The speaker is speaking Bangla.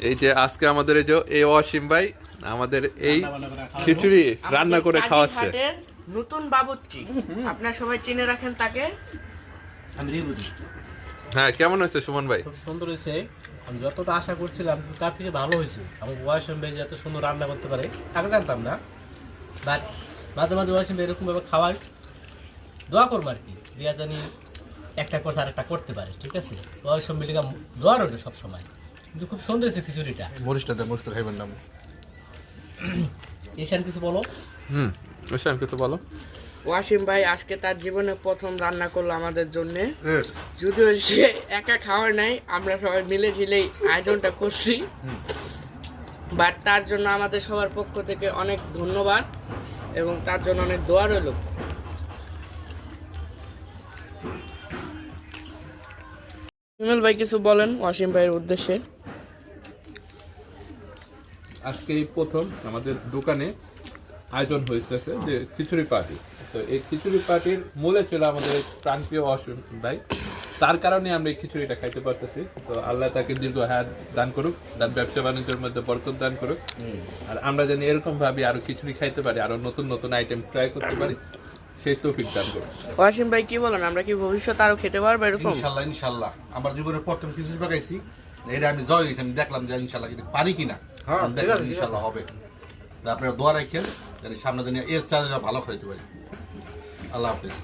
এই যে আজকে আমাদের এই ওয়াসিম ভাই আমাদের এই খিচুড়ি রান্না করে খাওয়াচ্ছে। নতুন বাবুর্চি, আপনারা সবাই চিনে রাখেন তাকে। হ্যাঁ, কেমন হয়েছে সুমন ভাই? খুব সুন্দর হয়েছে। আমি যতটা আশা করছিলাম তার থেকে ভালো হয়েছে। আমার ওয়াসিম ভাই যে এত সুন্দর রান্না করতে পারে আগে জানতাম না, বাট মাঝে মাঝে ওয়াসিম ভাই এরকম ভাবে খাওয়ায়, দোয়া করবো আর কি, দিয়া জানি একটা করতে আর একটা করতে পারে। ঠিক আছে, ওয়াসিম ভাই দোয়া রইল সবসময়। কিন্তু খুব সুন্দর হয়েছে খিচুড়িটা। মরিচটা খাইবেন না। ঈশান কিছু বলো। ওইসব কিছু বলো। ওয়াসিম ভাই আজকে তার জীবনে প্রথম রান্না করলো আমাদের জন্য। যদিও সে একা খাওয়ার নাই, আমরা সবাই মিলে ঝিলেই আয়োজনটা করছি, বাট তার জন্য আমাদের সবার পক্ষ থেকে অনেক ধন্যবাদ এবং তার জন্য অনেক দোয়া রইল। হিমেল ভাই কিছু বলেন ওয়াসিম ভাইয়ের উদ্দেশ্যে। আজকে এই প্রথম আমাদের দোকানে আয়োজন হইতেছে যে খিচুড়ি পার্টি। তো এই খিচুড়ি পার্টির মূলে ছিল আমাদের প্রাণপ্রিয় ওয়াসিম ভাই, তার কারণে আমরা এই খিচুড়িটা খাইতে পারতেছি। তো আল্লাহ তাকে দীর্ঘ হায়াত দান করুক, তার ব্যবসা বাণিজ্যের মধ্যে বরকত দান করুক, আর আমরা জানি এরকম ভাবে আরো খিচুড়ি খাইতে পারি, আরো নতুন নতুন আইটেম ট্রাই করতে পারি, সেই তৌফিক দান করুক। ওয়াসিম ভাই কি বলেন, আমরা কি ভবিষ্যতে আরো খেতে পারবো এরকম? ইনশাল্লাহ আমার জীবনের প্রথম খিচুড়ি পাকাইছি, এটা আমি জয় হয়েছি, আমি দেখলাম যে ইনশাল্লাহ পারি কিনা, ইনশাল্লাহ হবে। আপনারা দোয়া রাখেন, সামনে দিনে এর চাল ভালো খাইতে পারি। আল্লাহ হাফেজ।